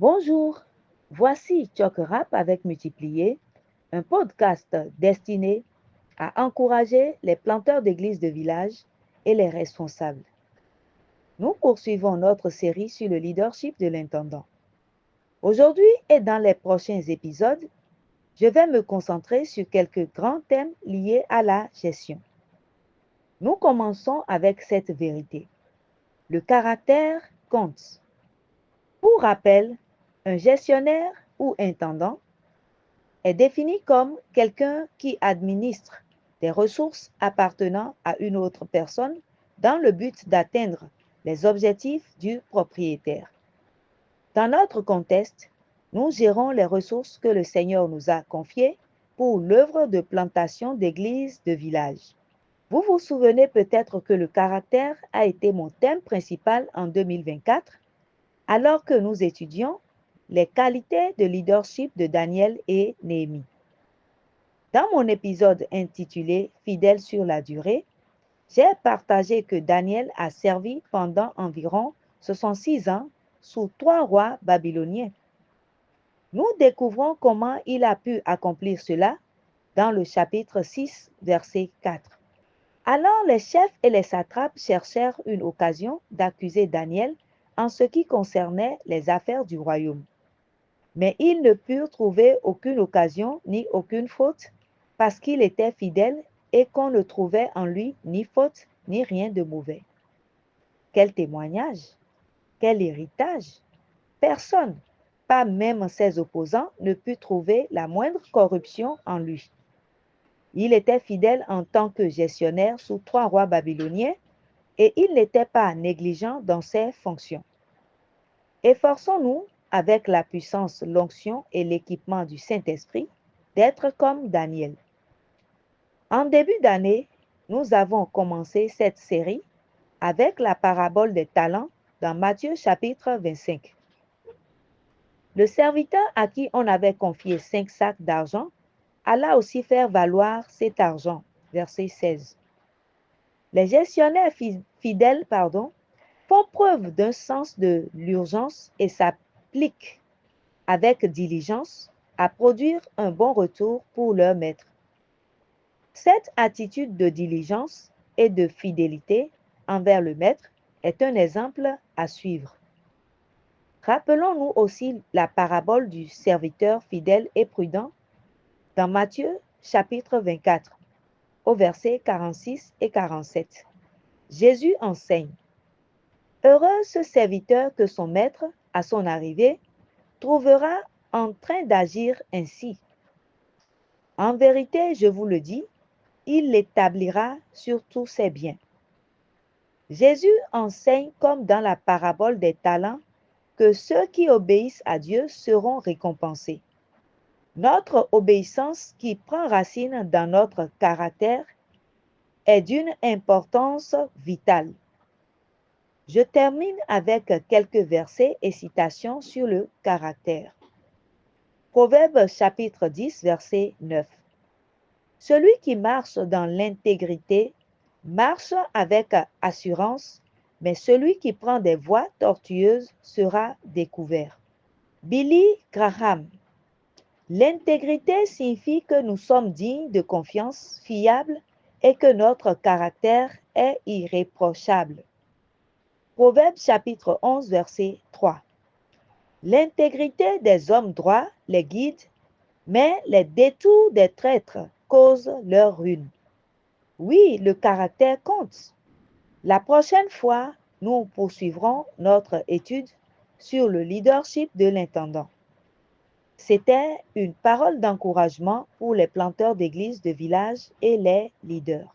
Bonjour, voici Choc Rap avec Multiplié, un podcast destiné à encourager les planteurs d'églises de village et les responsables. Nous poursuivons notre série sur le leadership de l'intendant. Aujourd'hui et dans les prochains épisodes, je vais me concentrer sur quelques grands thèmes liés à la gestion. Nous commençons avec cette vérité. Le caractère compte. Pour rappel, un gestionnaire ou intendant est défini comme quelqu'un qui administre des ressources appartenant à une autre personne dans le but d'atteindre les objectifs du propriétaire. Dans notre contexte, nous gérons les ressources que le Seigneur nous a confiées pour l'œuvre de plantation d'églises de village. Vous vous souvenez peut-être que le caractère a été mon thème principal en 2024, alors que nous étudions les qualités de leadership de Daniel et Néhémie. Dans mon épisode intitulé Fidèle sur la durée, j'ai partagé que Daniel a servi pendant environ 66 ans sous 3 rois babyloniens. Nous découvrons comment il a pu accomplir cela dans le chapitre 6, verset 4. Alors les chefs et les satrapes cherchèrent une occasion d'accuser Daniel en ce qui concernait les affaires du royaume. Mais ils ne purent trouver aucune occasion ni aucune faute parce qu'il était fidèle et qu'on ne trouvait en lui ni faute ni rien de mauvais. Quel témoignage! Quel héritage! Personne, pas même ses opposants, ne put trouver la moindre corruption en lui. Il était fidèle en tant que gestionnaire sous 3 rois babyloniens et il n'était pas négligent dans ses fonctions. Efforçons-nous, avec la puissance, l'onction et l'équipement du Saint-Esprit, d'être comme Daniel. En début d'année, nous avons commencé cette série avec la parabole des talents dans Matthieu chapitre 25. Le serviteur à qui on avait confié 5 sacs d'argent alla aussi faire valoir cet argent. Verset 16. Les gestionnaires fidèles font preuve d'un sens de l'urgence et s'appliquent avec diligence à produire un bon retour pour leur maître. Cette attitude de diligence et de fidélité envers le maître est un exemple à suivre. Rappelons-nous aussi la parabole du serviteur fidèle et prudent dans Matthieu chapitre 24 au verset 46 et 47. Jésus enseigne: Heureux ce serviteur que son maître, à son arrivée, trouvera en train d'agir ainsi. En vérité, je vous le dis, il l'établira sur tous ses biens. Jésus enseigne, comme dans la parabole des talents, que ceux qui obéissent à Dieu seront récompensés. Notre obéissance qui prend racine dans notre caractère est d'une importance vitale. Je termine avec quelques versets et citations sur le caractère. Proverbe chapitre 10, verset 9. Celui qui marche dans l'intégrité marche avec assurance, mais celui qui prend des voies tortueuses sera découvert. Billy Graham. L'intégrité signifie que nous sommes dignes de confiance, fiables et que notre caractère est irréprochable. Proverbe chapitre 11, verset 3. L'intégrité des hommes droits les guide, mais les détours des traîtres causent leur ruine. Oui, le caractère compte. La prochaine fois, nous poursuivrons notre étude sur le leadership de l'intendant. C'était une parole d'encouragement pour les planteurs d'églises de village et les leaders.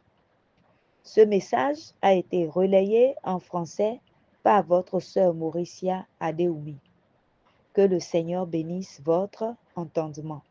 Ce message a été relayé en français par votre sœur Mauricia Adeoumi. Que le Seigneur bénisse votre entendement.